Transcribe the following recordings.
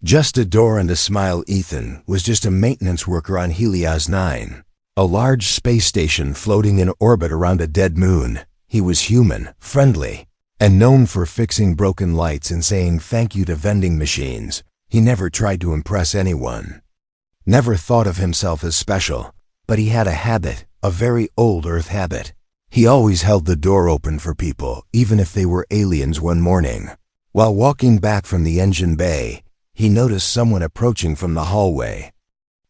Just a door and a smile. Ethan was just a maintenance worker on Helios 9, a large space station floating in orbit around a dead moon. He was human, friendly, and known for fixing broken lights and saying thank you to vending machines. He never tried to impress anyone. Never thought of himself as special, but he had a habit, a very old Earth habit. He always held the door open for people, even if they were aliens. One morning, while walking back from the engine bay, he noticed someone approaching from the hallway.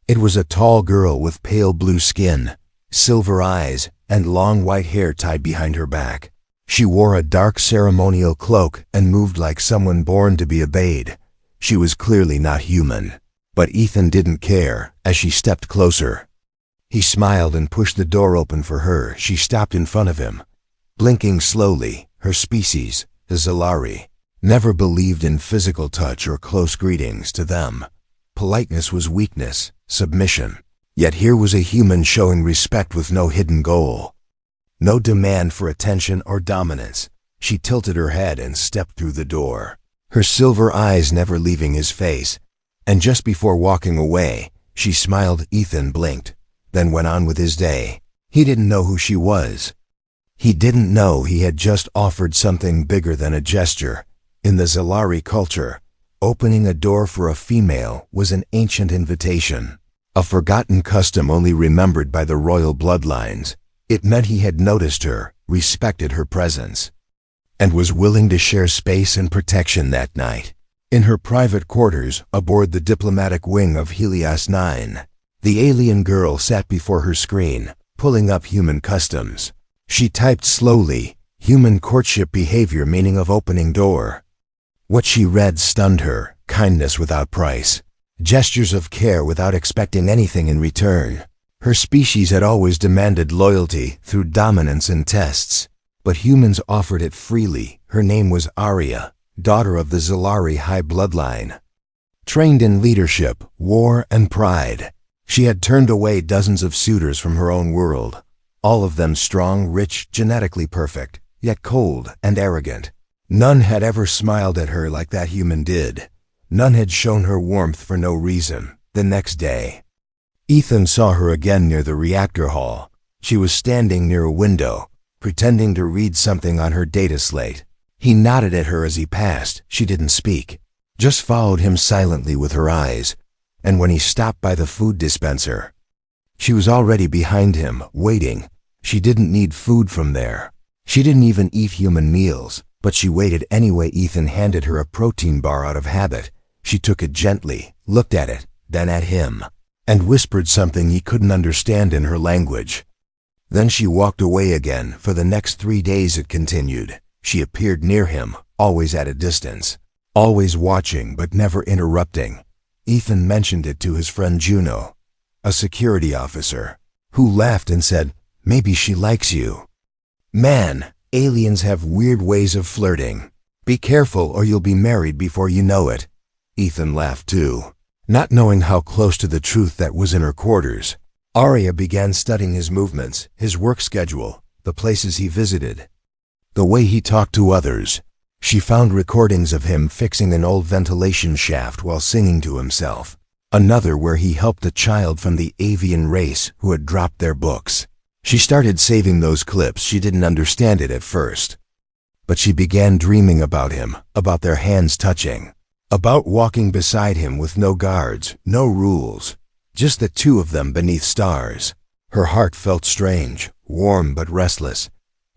It was a tall girl with pale blue skin, silver eyes, and long white hair tied behind her back. She wore a dark ceremonial cloak and moved like someone born to be obeyed. She was clearly not human, but Ethan didn't care as she stepped closer. He smiled and pushed the door open for her. She stopped in front of him, blinking slowly. Her species, the Zalari, never believed in physical touch or close greetings. To them, politeness was weakness, submission. Yet here was a human showing respect with no hidden goal, no demand for attention or dominance. She tilted her head and stepped through the door, her silver eyes never leaving his face. And just before walking away, she smiled. Ethan blinked, then went on with his day. He didn't know who she was. He didn't know he had just offered something bigger than a gesture. In the Zalari culture, opening a door for a female was an ancient invitation, a forgotten custom only remembered by the royal bloodlines. It meant he had noticed her, respected her presence, and was willing to share space and protection that night. In her private quarters aboard the diplomatic wing of Helios 9, the alien girl sat before her screen, pulling up human customs. She typed slowly, human courtship behavior, meaning of opening door. What she read stunned her: kindness without price, gestures of care without expecting anything in return. Her species had always demanded loyalty through dominance and tests, but humans offered it freely. Her name was Arya, daughter of the Zalari high bloodline. Trained in leadership, war, and pride, she had turned away dozens of suitors from her own world, all of them strong, rich, genetically perfect, yet cold and arrogant. None had ever smiled at her like that human did. None had shown her warmth for no reason. The next day, Ethan saw her again near the reactor hall. She was standing near a window, pretending to read something on her data slate. He nodded at her as he passed. She didn't speak, just followed him silently with her eyes. And when he stopped by the food dispenser, she was already behind him, waiting. She didn't need food from there. She didn't even eat human meals, but she waited anyway. Ethan handed her a protein bar out of habit. She took it gently, looked at it, then at him, and whispered something he couldn't understand in her language. Then she walked away again. For the next 3 days it continued. She appeared near him, always at a distance, always watching but never interrupting. Ethan mentioned it to his friend Juno, a security officer, who laughed and said, "Maybe she likes you." "Man, aliens have weird ways of flirting. Be careful or you'll be married before you know it." Ethan laughed too, not knowing how close to the truth that was in her quarters. Arya began studying his movements, his work schedule, the places he visited, the way he talked to others. She found recordings of him fixing an old ventilation shaft while singing to himself, another where he helped a child from the avian race who had dropped their books. She started saving those clips. She didn't understand it at first, but she began dreaming about him, about their hands touching, about walking beside him with no guards, no rules, just the two of them beneath stars. Her heart felt strange, warm but restless.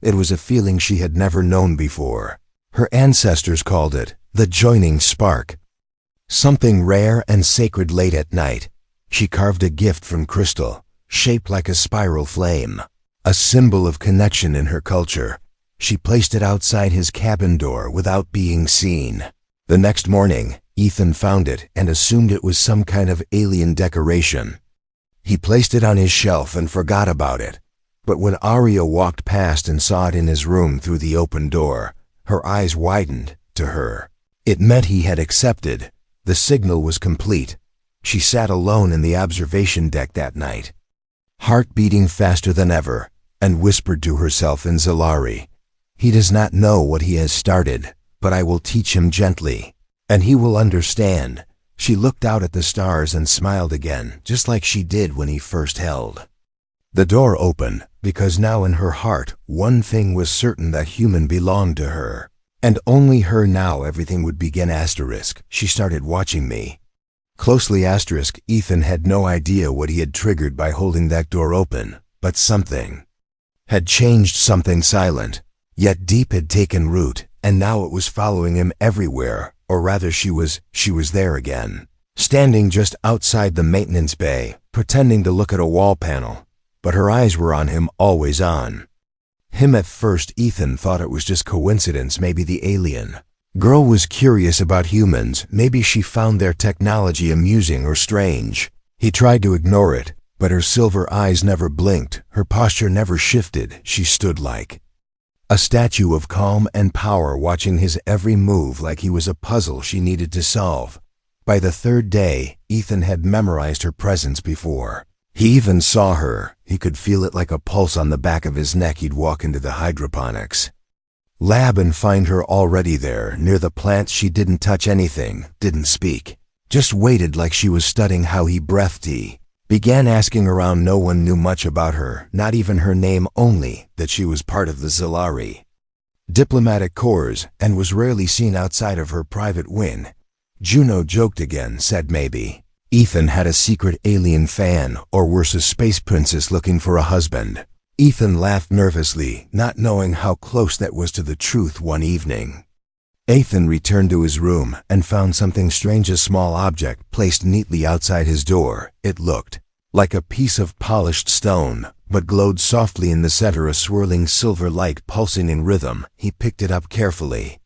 It was a feeling she had never known before. Her ancestors called it the joining spark. Something rare and sacred. Late at night, she carved a gift from crystal, shaped like a spiral flame, a symbol of connection in her culture. She placed it outside his cabin door without being seen. The next morning, Ethan found it and assumed it was some kind of alien decoration. He placed it on his shelf and forgot about it. But when Arya walked past and saw it in his room through the open door, her eyes widened. To her, it meant he had accepted. The signal was complete. She sat alone in the observation deck that night, heart beating faster than ever, and whispered to herself in Zalari, "He does not know what he has started, but I will teach him gently, and he will understand." She looked out at the stars and smiled again, just like she did when he first held. The door opened, because now in her heart, one thing was certain: that human belonged to her. And only her. Now everything would begin. She started watching me closely. Ethan had no idea what he had triggered by holding that door open, but something had changed. Something silent, yet deep, had taken root, and now it was following him everywhere. Or rather, she was there again, standing just outside the maintenance bay, pretending to look at a wall panel. But her eyes were on him, always on him. At first, Ethan thought it was just coincidence. Maybe the alien girl was curious about humans. Maybe she found their technology amusing or strange. He tried to ignore it, but her silver eyes never blinked. Her posture never shifted. She stood like a statue of calm and power, watching his every move like he was a puzzle she needed to solve. By the third day, Ethan had memorized her presence before he even saw her. He could feel it like a pulse on the back of his neck. He'd walk into the hydroponics lab and find her already there, near the plants. She didn't touch anything, didn't speak, just waited like she was studying how he breathed. He began asking around. No one knew much about her, not even her name, only that she was part of the Zalari diplomatic corps and was rarely seen outside of her private wing. Juno joked again, said maybe Ethan had a secret alien fan, or worse, a space princess looking for a husband. Ethan laughed nervously, not knowing how close that was to the truth. One evening, Ethan returned to his room and found something strange, a small object placed neatly outside his door. It looked like a piece of polished stone, but glowed softly in the center, a swirling silver light pulsing in rhythm. He picked it up carefully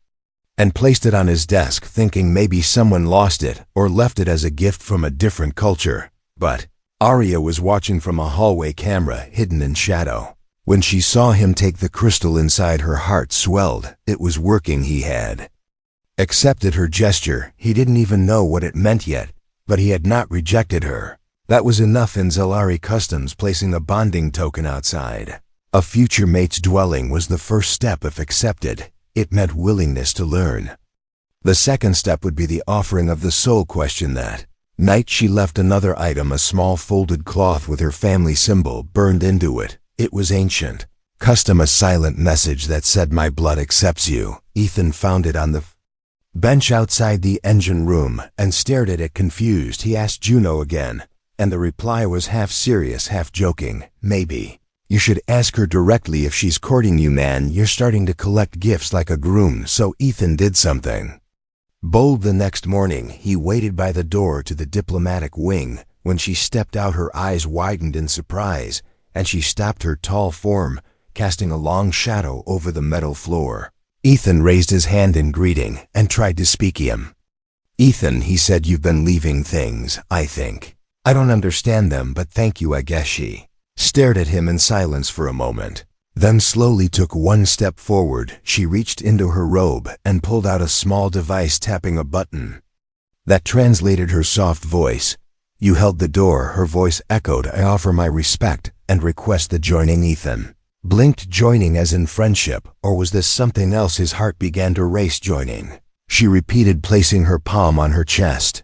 and placed it on his desk, thinking maybe someone lost it or left it as a gift from a different culture. But Arya was watching from a hallway camera, hidden in shadow. When she saw him take the crystal inside, her heart swelled. It was working. He had accepted her gesture. He didn't even know what it meant yet, but he had not rejected her. That was enough. In Zalari customs, placing a bonding token outside a future mate's dwelling was the first step. If accepted, it meant willingness to learn. The second step would be the offering of the soul. Question that night, she left another item, a small folded cloth with her family symbol burned into it. It was ancient custom, a silent message that said, "My blood accepts you." Ethan found it on the bench outside the engine room and stared at it confused. He asked Juno again, and the reply was half serious, half joking. "Maybe you should ask her directly if she's courting you, man. You're starting to collect gifts like a groom." So Ethan did something bold. The next morning, he waited by the door to the diplomatic wing. When she stepped out, her eyes widened in surprise, and she stopped, her tall form casting a long shadow over the metal floor. Ethan raised his hand in greeting and tried to speak him. "Ethan," he said, "you've been leaving things, I think. I don't understand them, but thank you, I guess." She stared at him in silence for a moment, then slowly took one step forward. She reached into her robe and pulled out a small device, tapping a button that translated her soft voice. "You held the door," her voice echoed. "I offer my respect and request the joining." Ethan blinked. Joining as in friendship, or was this something else? His heart began to race. "Joining," she repeated, placing her palm on her chest.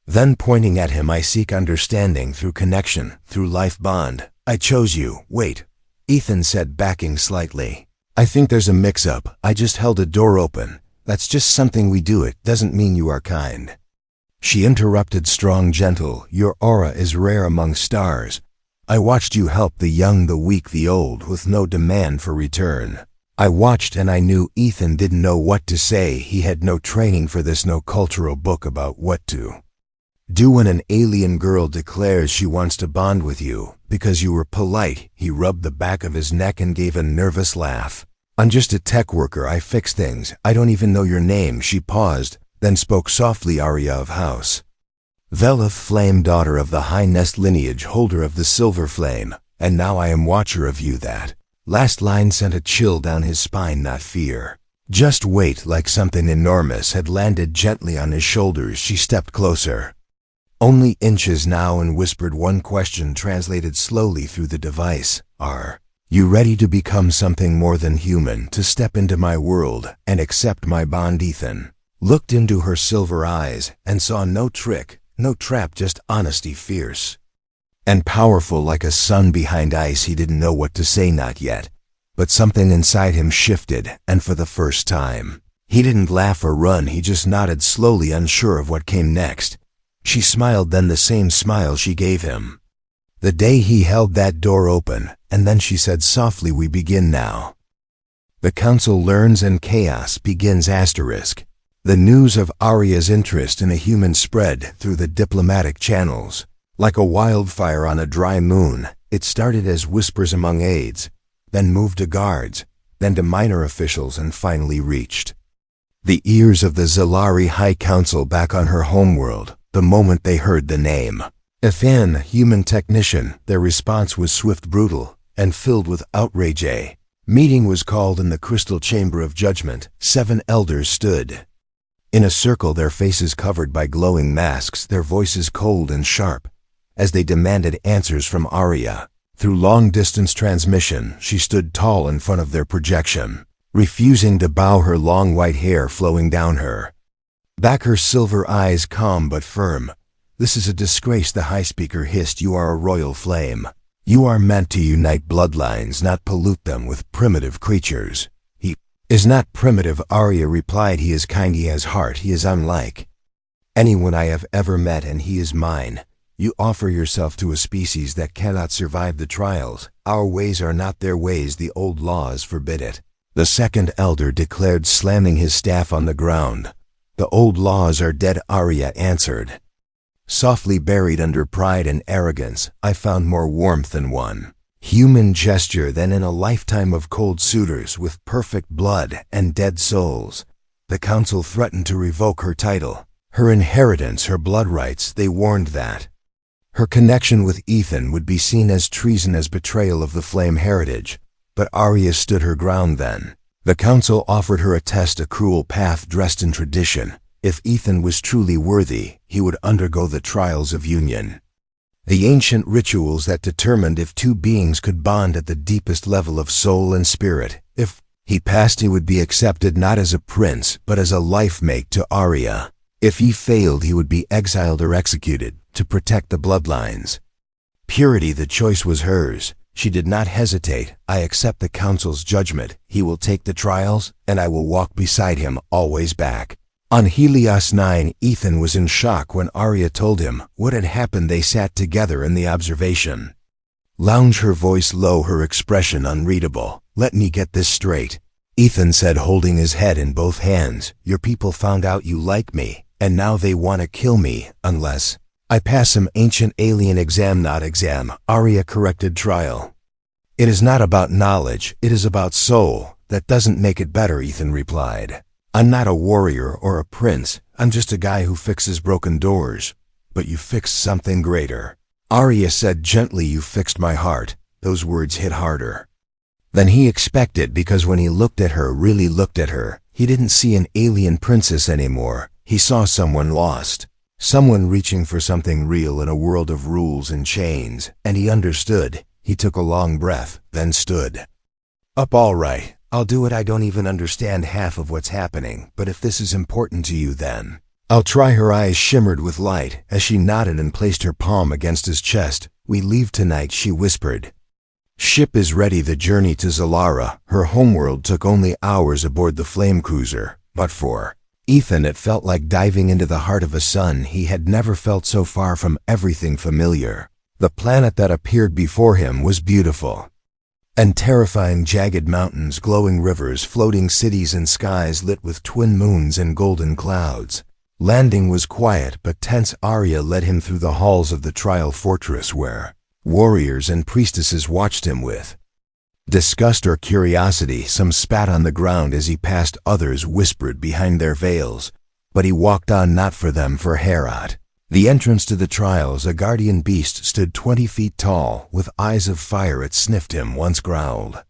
Then pointing at him, "I seek understanding through connection, through life bond. I chose you." "Wait," Ethan said, backing slightly. "I think there's a mix-up. I just held a door open. That's just something we do. It doesn't mean you are kind." She interrupted, strong, gentle. "Your aura is rare among stars. I watched you help the young, the weak, the old, with no demand for return. I watched and I knew." Ethan didn't know what to say. He had no training for this, no cultural book about what to do when an alien girl declares she wants to bond with you because you were polite. He rubbed the back of his neck and gave a nervous laugh. "I'm just a tech worker. I fix things. I don't even know your name." She paused, then spoke softly. "Arya of House Velith, flame, daughter of the High Nest lineage, holder of the silver flame, and now I am watcher of you." That last line sent a chill down his spine. Not fear, just weight, like something enormous had landed gently on his shoulders. She stepped closer, only inches now, and whispered one question translated slowly through the device. "Are you ready to become something more than human, to step into my world and accept my bond?" Ethan looked into her silver eyes, and saw no trick, no trap, just honesty, fierce and powerful like a sun behind ice. He didn't know what to say, not yet, but something inside him shifted, and for the first time, he didn't laugh or run. He just nodded slowly, unsure of what came next. She smiled, then the same smile she gave him the day he held that door open, and then she said softly, "We begin now." The council learns and chaos begins. The news of Arya's interest in a human spread through the diplomatic channels. Like a wildfire on a dry moon, it started as whispers among aides, then moved to guards, then to minor officials, and finally reached the ears of the Zalari High Council back on her homeworld. The moment they heard the name Ethan, human technician, their response was swift, brutal, and filled with outrage. A meeting was called in the crystal chamber of judgment. 7 elders stood in a circle, their faces covered by glowing masks, their voices cold and sharp, as they demanded answers from Arya. Through long-distance transmission, she stood tall in front of their projection, refusing to bow, her long white hair flowing down her back, her silver eyes calm but firm. "This is a disgrace," the high speaker hissed. "You are a royal flame. You are meant to unite bloodlines, not pollute them with primitive creatures." "He is not primitive," Arya replied. "He is kind, he has heart, he is unlike anyone I have ever met, and he is mine. You offer yourself to a species that cannot survive the trials. Our ways are not their ways, the old laws forbid it," the second elder declared, slamming his staff on the ground. "The old laws are dead," Arya answered, softly. "Buried under pride and arrogance, I found more warmth in one human gesture than in a lifetime of cold suitors with perfect blood and dead souls." The council threatened to revoke her title, her inheritance, her blood rights. They warned that her connection with Ethan would be seen as treason, as betrayal of the Flame heritage. But Arya stood her ground then. The council offered her a test, a cruel path dressed in tradition. If Ethan was truly worthy, he would undergo the trials of union, the ancient rituals that determined if two beings could bond at the deepest level of soul and spirit. If he passed, he would be accepted not as a prince, but as a life mate to Arya. If he failed, he would be exiled or executed to protect the bloodlines. Purity, the choice was hers. She did not hesitate. "I accept the council's judgment. He will take the trials, and I will walk beside him, always back." On Helios 9, Ethan was in shock when Arya told him what had happened. They sat together in the observation lounge, her voice low, her expression unreadable. "Let me get this straight," Ethan said, holding his head in both hands. "Your people found out you like me, and now they want to kill me unless I pass some ancient alien exam." "Not exam," Arya corrected. "Trial. It is not about knowledge, it is about soul." "That doesn't make it better," Ethan replied. "I'm not a warrior or a prince. I'm just a guy who fixes broken doors." "But you fixed something greater," Arya said gently. "You fixed my heart." Those words hit harder than he expected, because when he looked at her, really looked at her, he didn't see an alien princess anymore. He saw someone lost. Someone reaching for something real in a world of rules and chains, and he understood. He took a long breath, then stood up. "All right, I'll do it. I don't even understand half of what's happening, but if this is important to you, then I'll try." Her eyes shimmered with light as she nodded and placed her palm against his chest. "We leave tonight," she whispered. "Ship is ready." The journey to Zalara, her homeworld, took only hours aboard the flame cruiser, but for Ethan it felt like diving into the heart of a sun. He had never felt so far from everything familiar. The planet that appeared before him was beautiful and terrifying. Jagged mountains, glowing rivers, floating cities, and skies lit with twin moons and golden clouds. Landing was quiet but tense. Arya led him through the halls of the trial fortress, where warriors and priestesses watched him with disgust or curiosity. Some spat on the ground as he passed, others whispered behind their veils. But he walked on, not for them, for Herat. The entrance to the trials, a guardian beast stood 20 feet tall, with eyes of fire. It sniffed him, once growled,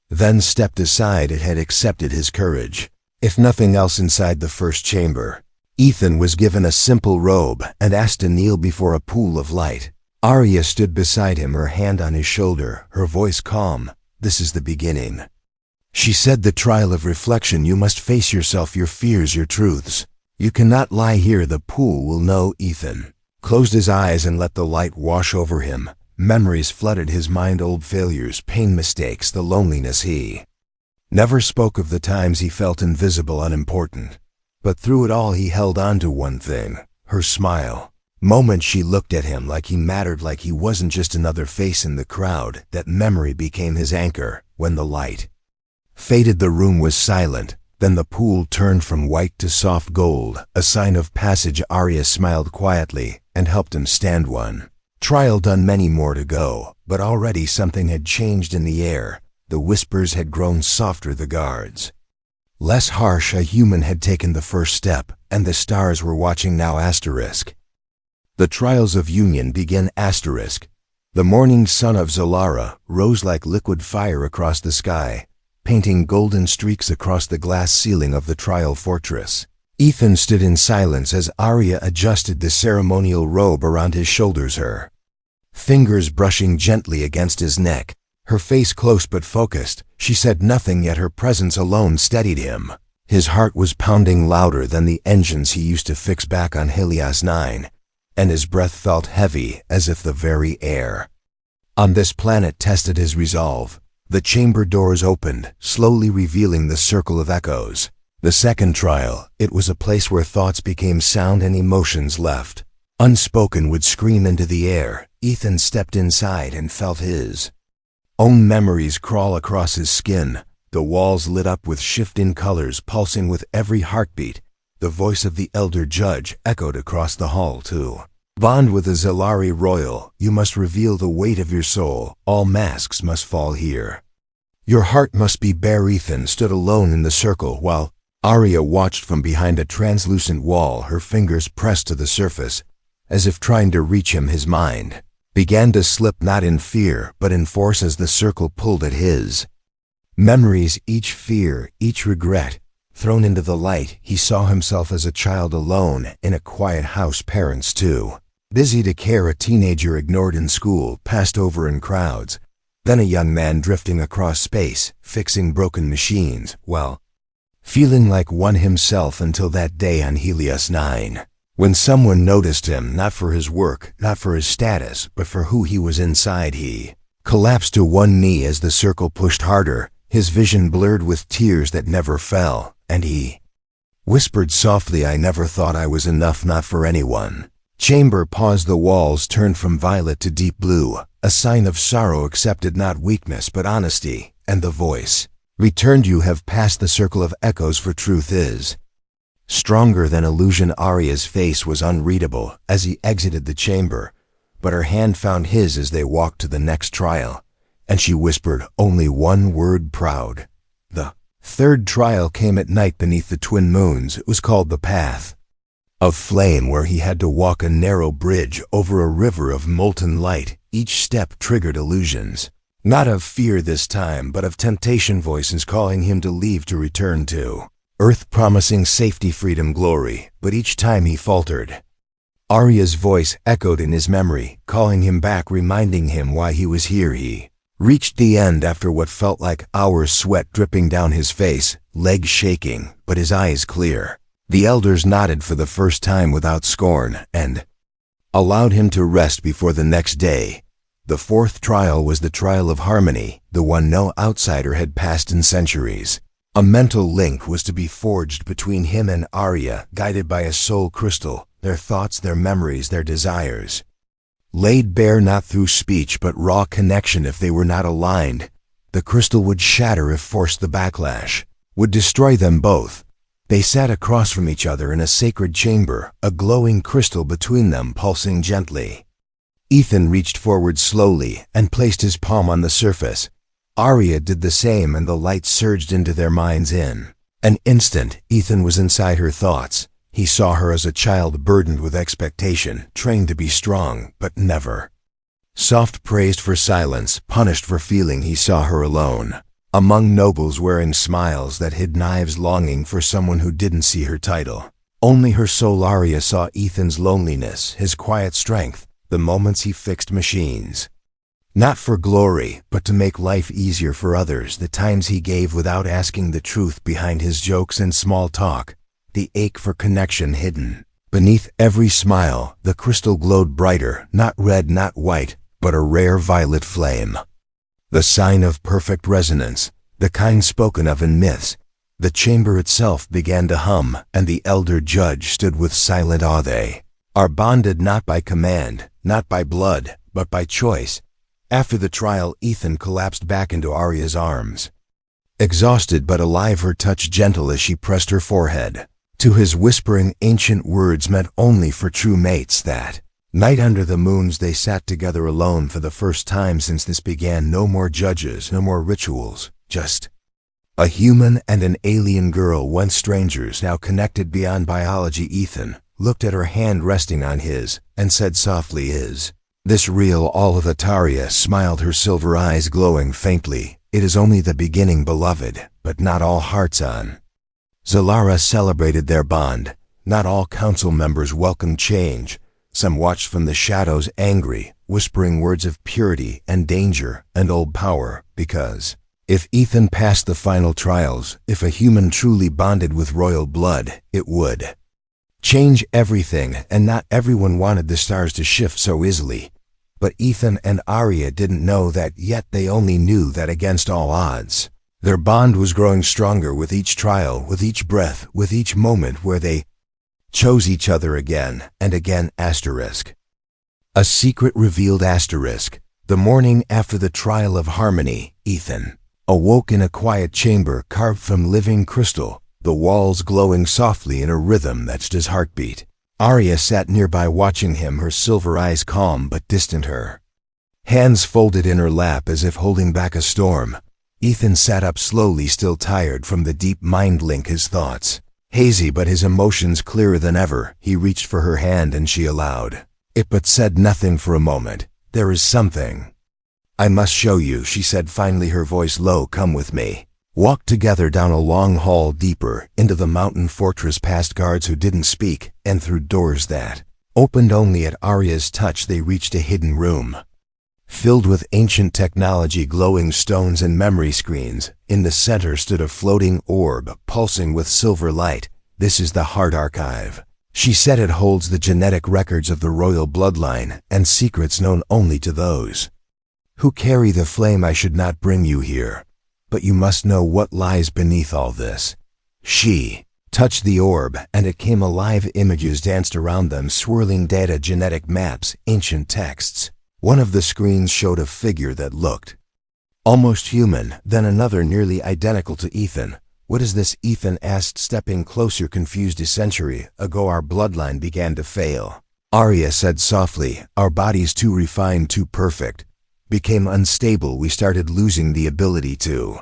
then stepped aside. It had accepted his courage. If nothing else, inside the first chamber, Ethan was given a simple robe and asked to kneel before a pool of light. Arya stood beside him, her hand on his shoulder, her voice calm. "This is the beginning," she said. "The trial of reflection. You must face yourself, your fears, your truths." "You cannot lie here, the pool will know." Ethan closed his eyes and let the light wash over him. Memories flooded his mind, old failures, pain, mistakes, the loneliness. He never spoke of the times he felt invisible, unimportant. But through it all he held on to one thing, her smile. Moments she looked at him like he mattered, like he wasn't just another face in the crowd. That memory became his anchor. When the light faded, the room was silent. Then the pool turned from white to soft gold, a sign of passage. Arya smiled quietly and helped him stand. One trial done, many more to go, but already something had changed in the air. The whispers had grown softer, the guards less harsh. A human had taken the first step, and the stars were watching now. The trials of union began. The morning sun of Zalara rose like liquid fire across the sky, painting golden streaks across the glass ceiling of the trial fortress. Ethan stood in silence as Arya adjusted the ceremonial robe around his shoulders, her fingers brushing gently against his neck. Her face close but focused, she said nothing, yet her presence alone steadied him. His heart was pounding louder than the engines he used to fix back on Helios 9, and his breath felt heavy, as if the very air on this planet tested his resolve. The chamber doors opened, slowly revealing the circle of echoes. The second trial, it was a place where thoughts became sound and emotions left unspoken would scream into the air. Ethan stepped inside and felt his own memories crawl across his skin. The walls lit up with shifting colors, pulsing with every heartbeat. The voice of the elder judge echoed across the hall. "To bond with a Zalari royal, you must reveal the weight of your soul. All masks must fall here. Your heart must be bare." Ethan stood alone in the circle while Arya watched from behind a translucent wall, her fingers pressed to the surface, as if trying to reach him. His mind began to slip, not in fear, but in force, as the circle pulled at his memories, each fear, each regret, thrown into the light. He saw himself as a child, alone in a quiet house, parents too busy to care, a teenager ignored in school, passed over in crowds, then a young man drifting across space, fixing broken machines, while feeling like one himself, until that day on Helios 9. When someone noticed him, not for his work, not for his status, but for who he was inside. He collapsed to one knee as the circle pushed harder, his vision blurred with tears that never fell, and he whispered softly, "I never thought I was enough, not for anyone." Chamber paused. The walls turned from violet to deep blue, a sign of sorrow accepted, not weakness but honesty, and the voice returned, "You have passed the circle of echoes, for truth is stronger than illusion." Arya's face was unreadable as he exited the chamber, but her hand found his as they walked to the next trial, and she whispered only one word: "proud." The third trial came at night beneath the twin moons. It was called the Path of Flame, where he had to walk a narrow bridge over a river of molten light. Each step triggered illusions, not of fear this time, but of temptation, voices calling him to leave, to return to Earth, promising safety, freedom, glory. But each time he faltered. Arya's voice echoed in his memory, calling him back, reminding him why he was here. He reached the end after what felt like hours, sweat dripping down his face, legs shaking, but his eyes clear. The elders nodded for the first time without scorn, and allowed him to rest before the next day. The fourth trial was the trial of harmony, the one no outsider had passed in centuries. A mental link was to be forged between him and Arya, guided by a soul crystal, their thoughts, their memories, their desires laid bare, not through speech but raw connection. If they were not aligned, the crystal would shatter. If forced, the backlash would destroy them both. They sat across from each other in a sacred chamber, a glowing crystal between them, pulsing gently. Ethan reached forward slowly and placed his palm on the surface. Arya did the same, and the light surged into their minds. In an instant, Ethan was inside her thoughts. He saw her as a child burdened with expectation, trained to be strong, but never soft, praised for silence, punished for feeling. He saw her alone, among nobles wearing smiles that hid knives, longing for someone who didn't see her title, only her soul. Arya saw Ethan's loneliness, his quiet strength, the moments he fixed machines, not for glory, but to make life easier for others, the times he gave without asking, the truth behind his jokes and small talk, the ache for connection hidden. Beneath every smile, the crystal glowed brighter, not red, not white, but a rare violet flame. The sign of perfect resonance, the kind spoken of in myths. The chamber itself began to hum, and the elder judge stood with silent awe. They are bonded not by command, not by blood, but by choice. After the trial, Ethan collapsed back into Arya's arms. Exhausted but alive, her touch gentle as she pressed her forehead. To his whispering, ancient words meant only for true mates. That night under the moons they sat together alone for the first time since this began. No more judges, no more rituals, just a human and an alien girl, once strangers, now connected beyond biology. Ethan looked at her hand resting on his, and said softly, "Is this real?" All of Ataria smiled, her silver eyes glowing faintly. "It is only the beginning, beloved, but not all hearts on Zalara celebrated their bond. Not all council members welcomed change. Some watched from the shadows, angry, whispering words of purity and danger and old power, because if Ethan passed the final trials, if a human truly bonded with royal blood, it would change everything. And not everyone wanted the stars to shift so easily. But Ethan and Arya didn't know that yet. They only knew that against all odds, their bond was growing stronger with each trial, with each breath, with each moment where they chose each other again and again. Asterisk. A secret revealed. Asterisk. The morning after the trial of harmony, Ethan awoke in a quiet chamber carved from living crystal, the walls glowing softly in a rhythm that matched his heartbeat. Arya sat nearby watching him, her silver eyes calm but distant, her hands folded in her lap as if holding back a storm. Ethan sat up slowly, still tired from the deep mind link, his thoughts hazy but his emotions clearer than ever. He reached for her hand and she allowed it but said nothing for a moment. "There is something I must show you," she said finally, her voice low. "Come with me." Walked together down a long hall, deeper into the mountain fortress, past guards who didn't speak, and through doors that opened only at Arya's touch. They reached a hidden room filled with ancient technology, glowing stones and memory screens. In the center stood a floating orb, pulsing with silver light. "This is the Heart Archive," she said. "It holds the genetic records of the royal bloodline and secrets known only to those who carry the flame. I should not bring you here, but you must know what lies beneath all this." She touched the orb, and it came alive. Images danced around them, swirling data, genetic maps, ancient texts. One of the screens showed a figure that looked almost human, then another nearly identical to Ethan. "What is this?" Ethan asked, stepping closer, confused. "A century ago our bloodline began to fail," Arya said softly. "Our bodies, too refined, too perfect, became unstable. We started losing the ability to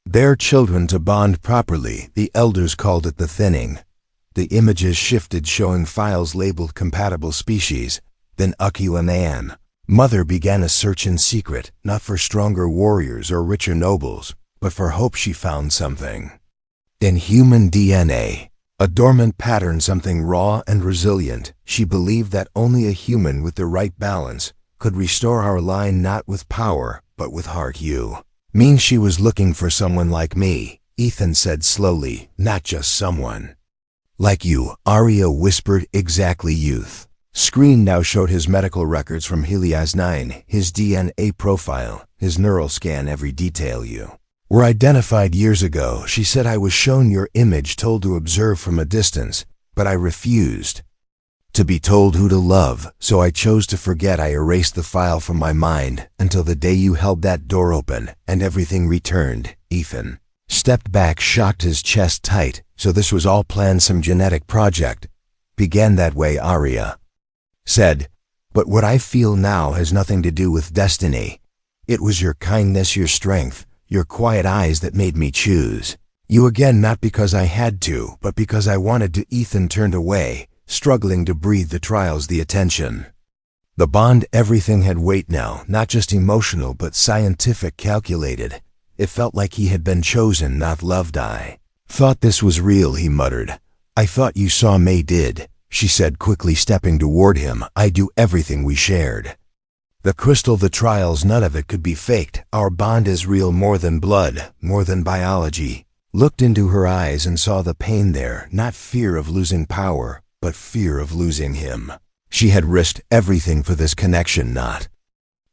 bear children, to bond properly. The elders called it the thinning." The images shifted, showing files labeled compatible species. Then Akio and Anne, mother, began a search in secret, not for stronger warriors or richer nobles, but for hope. She found something in human DNA, a dormant pattern, something raw and resilient. She believed that only a human with the right balance could restore our line, not with power, but with heart. "You mean she was looking for someone like me?" Ethan said slowly. "Not just someone like you," Arya whispered. "Exactly." Youth screen now showed his medical records from Helios 9, his DNA profile, his neural scan. "Every detail. You were identified years ago," she said. "I was shown your image, told to observe from a distance, but I refused to be told who to love, so I chose to forget. I erased the file from my mind until the day you held that door open, and everything returned." Ethan stepped back, shocked, his chest tight. "So this was all planned, some genetic project?" "Began that way," Arya said, "but what I feel now has nothing to do with destiny. It was your kindness, your strength, your quiet eyes that made me choose you again, not because I had to, but because I wanted to." Ethan turned away, struggling to breathe. The trials, the attention, the bond, everything had weight now, not just emotional but scientific, calculated. It felt like he had been chosen, not loved. "I thought this was real," he muttered. "I thought you saw me." "Did," she said quickly, stepping toward him. "I do. Everything we shared. The crystal, the trials, none of it could be faked. Our bond is real, more than blood, more than biology. looked into her eyes and saw the pain there, not fear of losing power, but fear of losing him. She had risked everything for this connection, not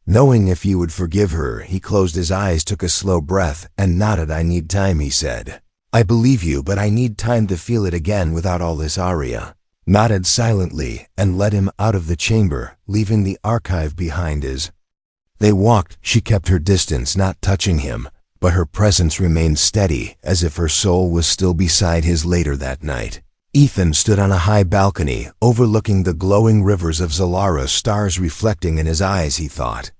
knowing if you would forgive her. He closed his eyes, took a slow breath, and nodded. I need time, he said. I believe you, but I need time to feel it again without all this. Arya nodded silently and led him out of the chamber, leaving the archive behind as they walked. She kept her distance, not touching him, but her presence remained steady, as if her soul was still beside his. Later that night, Ethan stood on a high balcony, overlooking the glowing rivers of Zalara, stars reflecting in his eyes. He thought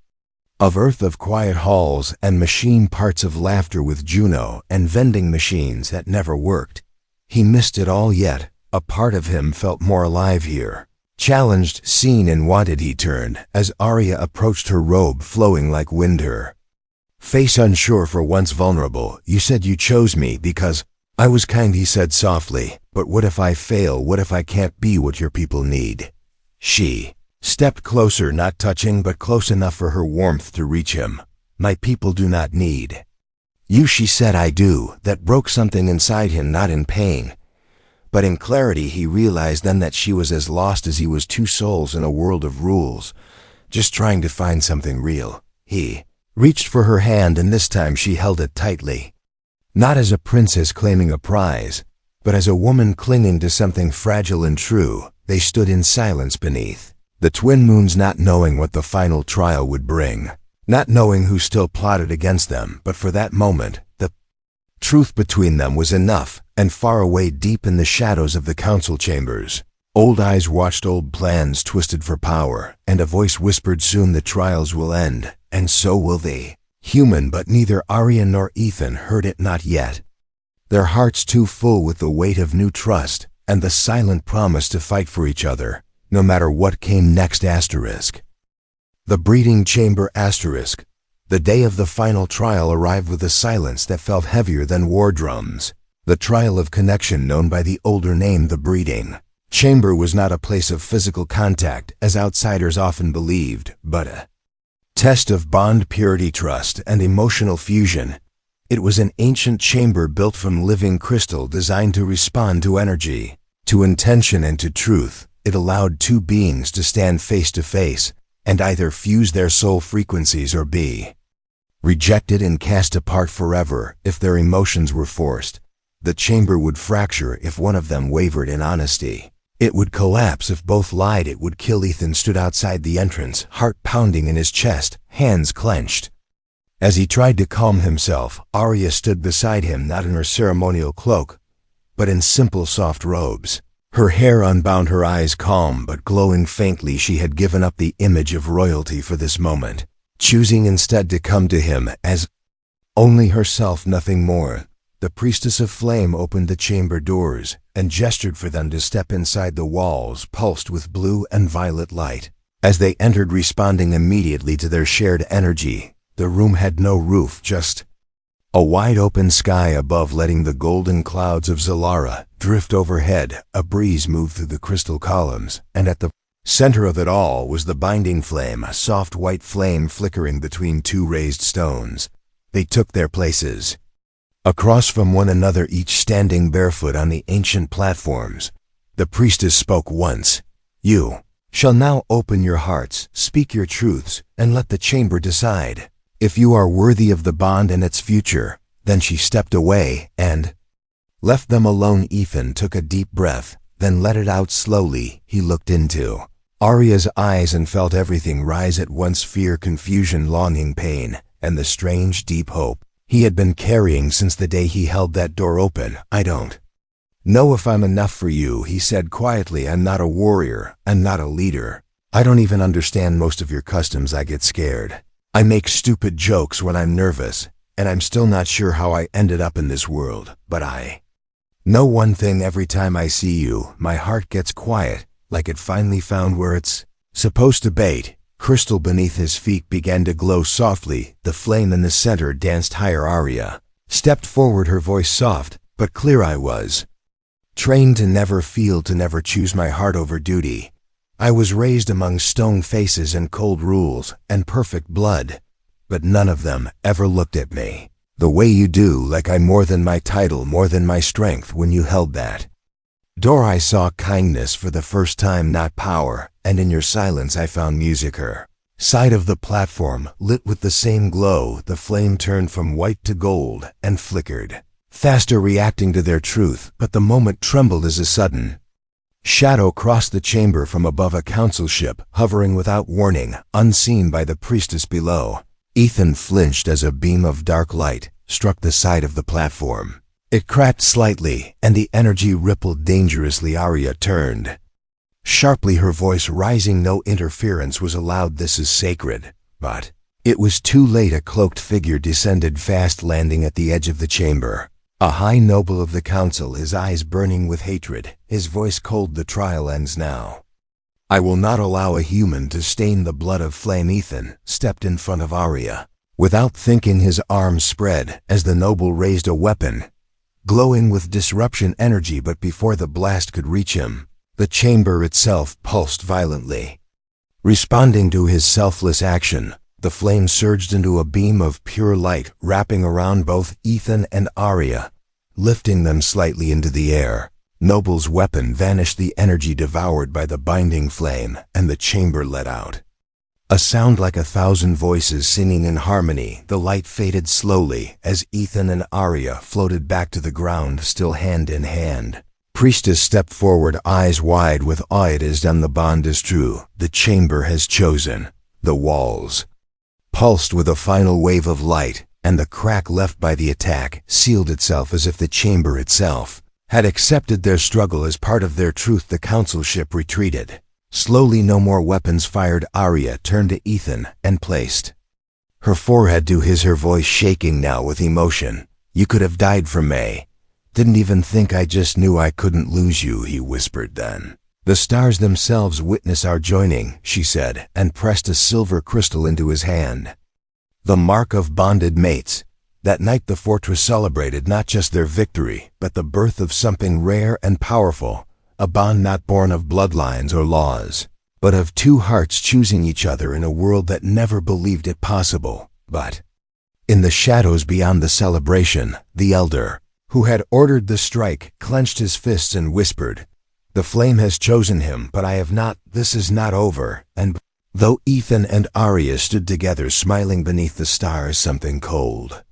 of Earth, of quiet halls and machine parts, of laughter with Juno and vending machines that never worked. He missed it all, yet a part of him felt more alive here. Challenged, seen, and wanted, he turned as Arya approached, her robe flowing like wind, her face unsure, for once vulnerable. You said you chose me because I was kind, he said softly. But what if I fail? What if I can't be what your people need? She stepped closer, not touching, but close enough for her warmth to reach him. My people do not need you, she said. I do. That broke something inside him, not in pain, but in clarity. He realized then that she was as lost as he was, two souls in a world of rules, just trying to find something real. He reached for her hand, and this time she held it tightly. Not as a princess claiming a prize, but as a woman clinging to something fragile and true. They stood in silence beneath the twin moons, not knowing what the final trial would bring, not knowing who still plotted against them, but for that moment, the truth between them was enough. And far away, deep in the shadows of the council chambers, old eyes watched old plans twisted for power, and a voice whispered, soon the trials will end, and so will they. Human, but neither Arya nor Ethan heard it, not yet. Their hearts too full with the weight of new trust and the silent promise to fight for each other, no matter what came next. The breeding chamber. The day of the final trial arrived with a silence that felt heavier than war drums. The trial of connection, known by the older name the breeding chamber, was not a place of physical contact, as outsiders often believed, but a test of bond, purity, trust, and emotional fusion. It was an ancient chamber built from living crystal, designed to respond to energy, to intention, and to truth. It allowed two beings to stand face to face and either fuse their soul frequencies or be rejected and cast apart forever if their emotions were forced. The chamber would fracture if one of them wavered in honesty. It would collapse if both lied. It would kill. Ethan stood outside the entrance, heart pounding in his chest, hands clenched. As he tried to calm himself, Arya stood beside him, not in her ceremonial cloak, but in simple soft robes. Her hair unbound, her eyes calm but glowing faintly. She had given up the image of royalty for this moment, choosing instead to come to him as only herself, nothing more. The priestess of flame opened the chamber doors and gestured for them to step inside. The walls pulsed with blue and violet light as they entered, responding immediately to their shared energy. The room had no roof, just a wide open sky above, letting the golden clouds of Zalara drift overhead. A breeze moved through the crystal columns, and at the center of it all was the binding flame, a soft white flame flickering between two raised stones. They took their places across from one another, each standing barefoot on the ancient platforms. The priestess spoke once. You shall now open your hearts, speak your truths, and let the chamber decide if you are worthy of the bond and its future. Then she stepped away and left them alone. Ethan took a deep breath, then let it out slowly. He looked into Arya's eyes and felt everything rise at once: fear, confusion, longing, pain, and the strange, deep hope he had been carrying since the day he held that door open. I don't know if I'm enough for you, he said quietly. I'm not a warrior. I'm not a leader. I don't even understand most of your customs. I get scared. I make stupid jokes when I'm nervous, and I'm still not sure how I ended up in this world. But I know one thing: every time I see you, my heart gets quiet, like it finally found where it's supposed to bait. Crystal beneath his feet began to glow softly. The flame in the center danced higher. Arya stepped forward, her voice soft but clear. I was trained to never feel, to never choose my heart over duty. I was raised among stone faces and cold rules and perfect blood, but none of them ever looked at me The way you do, like I'm more than my title, more than my strength when you held that door. I saw kindness for the first time, not power, and in your silence I found music. Her side of the platform, lit with the same glow, the flame turned from white to gold and flickered, faster, reacting to their truth, but the moment trembled as a sudden shadow crossed the chamber from above, a council ship, hovering without warning, unseen by the priestess below. Ethan flinched as a beam of dark light struck the side of the platform. It cracked slightly, and the energy rippled dangerously. Arya turned sharply, her voice rising. No interference was allowed. This is sacred. But it was too late. A cloaked figure descended fast, landing at the edge of the chamber. A high noble of the council, his eyes burning with hatred, his voice cold. The trial ends now. I will not allow a human to stain the blood of flame. Ethan stepped in front of Arya. Without thinking, his arms spread as the noble raised a weapon, glowing with disruption energy. But before the blast could reach him, the chamber itself pulsed violently. Responding to his selfless action, the flame surged into a beam of pure light, wrapping around both Ethan and Arya, lifting them slightly into the air. Noble's weapon vanished, the energy devoured by the binding flame, and the chamber let out a sound like 1,000 voices singing in harmony. The light faded slowly as Ethan and Arya floated back to the ground, still hand in hand. Priestess stepped forward, eyes wide with awe. It is done. The bond is true. The chamber has chosen. The walls pulsed with a final wave of light, and the crack left by the attack sealed itself as if the chamber itself had accepted their struggle as part of their truth. The council ship retreated slowly. No more weapons fired. Arya turned to Ethan and placed her forehead to his, her voice shaking now with emotion. You could have died for May. Didn't even think. I just knew I couldn't lose you, he whispered then. The stars themselves witness our joining, she said, and pressed a silver crystal into his hand. The mark of bonded mates. That night the fortress celebrated not just their victory, but the birth of something rare and powerful, a bond not born of bloodlines or laws, but of two hearts choosing each other in a world that never believed it possible. But in the shadows beyond the celebration, the elder, who had ordered the strike, clenched his fists and whispered, "The flame has chosen him, but I have not. This is not over." And though Ethan and Arya stood together smiling beneath the stars, something cold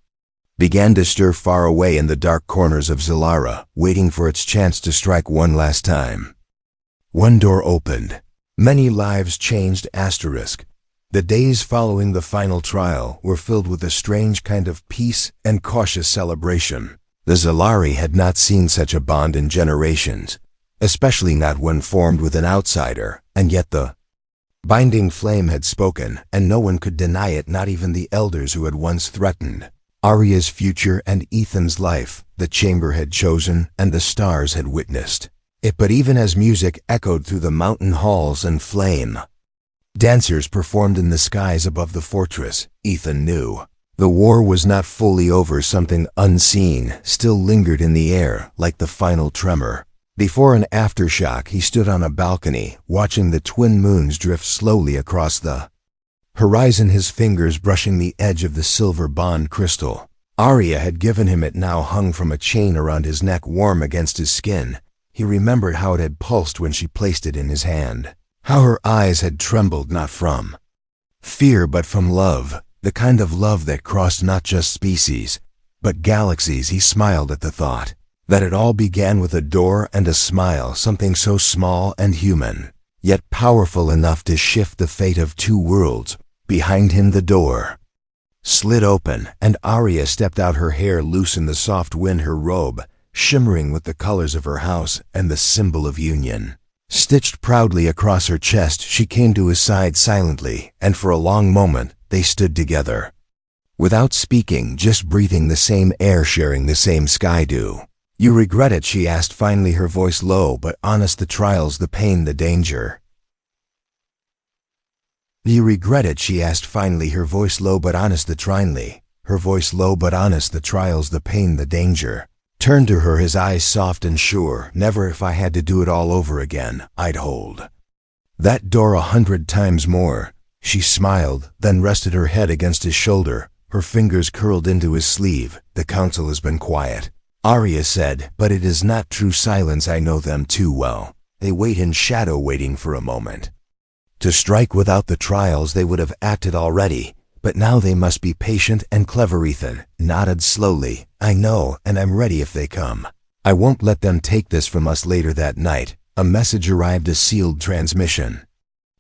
began to stir far away in the dark corners of Zilara, waiting for its chance to strike one last time. One door opened. Many lives changed. The days following the final trial were filled with a strange kind of peace and cautious celebration. The Zalari had not seen such a bond in generations, especially not when formed with an outsider, and yet the binding flame had spoken, and no one could deny it, not even the elders who had once threatened Arya's future and Ethan's life. The chamber had chosen, and the stars had witnessed it. But even as music echoed through the mountain halls and flame dancers performed in the skies above the fortress, Ethan knew the war was not fully over. Something unseen still lingered in the air, like the final tremor. Before an aftershock, he stood on a balcony, watching the twin moons drift slowly across the horizon, his fingers brushing the edge of the silver bond crystal. Arya had given him it, now hung from a chain around his neck, warm against his skin. He remembered how it had pulsed when she placed it in his hand, how her eyes had trembled, not from fear but from love, the kind of love that crossed not just species, but galaxies. He smiled at the thought that it all began with a door and a smile, something so small and human, yet powerful enough to shift the fate of two worlds. Behind him the door slid open, and Arya stepped out, her hair loose in the soft wind, her robe shimmering with the colors of her house and the symbol of union stitched proudly across her chest. She came to his side silently, and for a long moment they stood together, without speaking, just breathing the same air, sharing the same sky dew. "You regret it?" she asked finally, her voice low but honest. "The trials, the pain, the danger." "You regret it?" she asked finally, her voice low but honest. Her voice low but honest. "The trials, the pain, the danger." Turned to her, his eyes soft and sure. "Never. If I had to do it all over again, I'd hold that door 100 times more." She smiled, then rested her head against his shoulder, Her fingers curled into his sleeve. "The council has been quiet," Arya said, "but it is not true silence. I know them too well. They wait in shadow, waiting for a moment. To strike without the trials, they would have acted already. But now they must be patient and clever." Ethan nodded slowly. "I know, and I'm ready if they come. I won't let them take this from us." Later that night, a message arrived, a sealed transmission.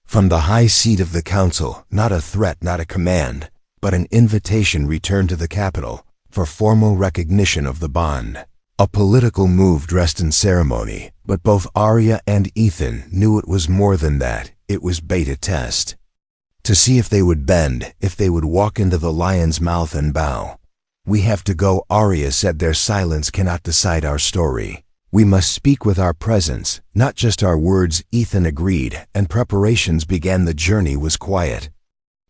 From the high seat of the council, not a threat, not a command, but an invitation returned to the capital for formal recognition of the bond. A political move dressed in ceremony, but both Arya and Ethan knew it was more than that. It was beta test. To see if they would bend, if they would walk into the lion's mouth and bow. "We have to go," Arya said. "Their silence cannot decide our story. We must speak with our presence, not just our words." Ethan agreed, and preparations began. The journey was quiet,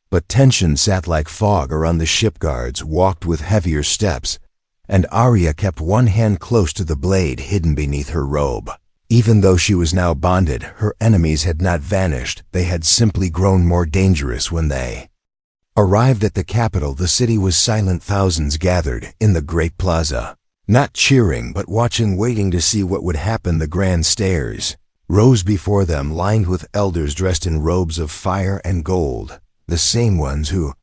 but tension sat like fog around the ship. Guards walked with heavier steps, and Arya kept one hand close to the blade hidden beneath her robe. Even though she was now bonded, her enemies had not vanished. They had simply grown more dangerous. When they arrived at the capital, the city was silent. Thousands gathered in the great plaza, not cheering but watching, waiting to see what would happen. The grand stairs rose before them, lined with elders dressed in robes of fire and gold, the same ones who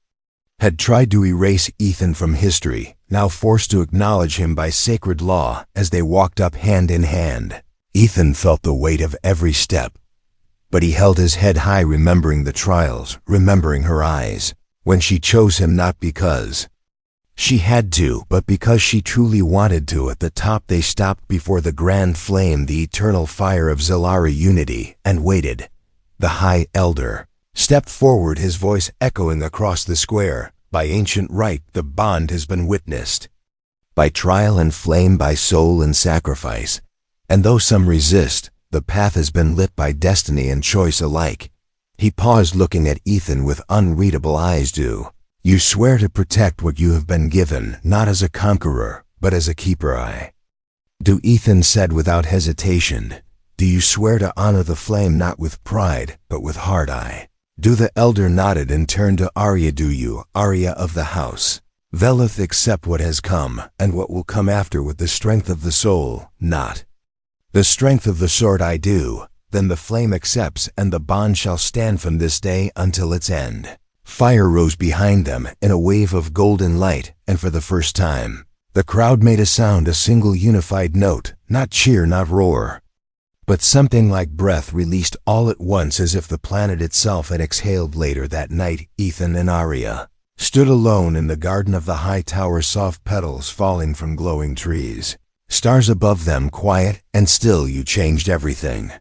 had tried to erase Ethan from history, now forced to acknowledge him by sacred law. As they walked up hand in hand, Ethan felt the weight of every step, but he held his head high, remembering the trials, remembering her eyes, when she chose him, not because she had to, but because she truly wanted to. At the top they stopped before the grand flame, the eternal fire of Zalari unity, and waited. The High Elder stepped forward, his voice echoing across the square. "By ancient right, the bond has been witnessed. By trial and flame, by soul and sacrifice. And though some resist, the path has been lit by destiny and choice alike." He paused, looking at Ethan with unreadable eyes. "Do you swear to protect what you have been given, not as a conqueror, but as a keeper?" "I do," Ethan said without hesitation. "Do you swear to honor the flame, not with pride, but with heart?" "I do." The elder nodded and turned to Arya. "Do you, Arya of the house Velith, accept what has come, and what will come after, with the strength of the soul, not the strength of the sword?" "I do." "Then the flame accepts, and the bond shall stand from this day until its end." Fire rose behind them in a wave of golden light, and for the first time, the crowd made a sound, a single unified note, not cheer, not roar, but something like breath released all at once, as if the planet itself had exhaled. Later that night, Ethan and Arya stood alone in the garden of the high tower, soft petals falling from glowing trees, stars above them, quiet and still. "You changed everything,"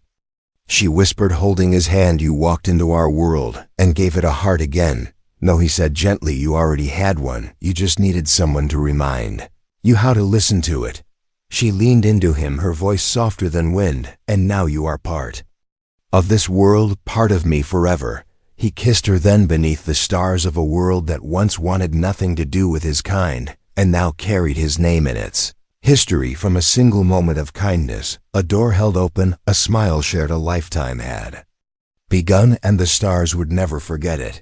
she whispered, holding his hand. "You walked into our world and gave it a heart again." "No," he said gently, "you already had one. You just needed someone to remind you how to listen to it." She leaned into him, her voice softer than wind. "And now you are part of this world, part of me forever." He kissed her then, beneath the stars of a world that once wanted nothing to do with his kind, and now carried his name in its history. From a single moment of kindness, a door held open, a smile shared, a lifetime had begun, and the stars would never forget it.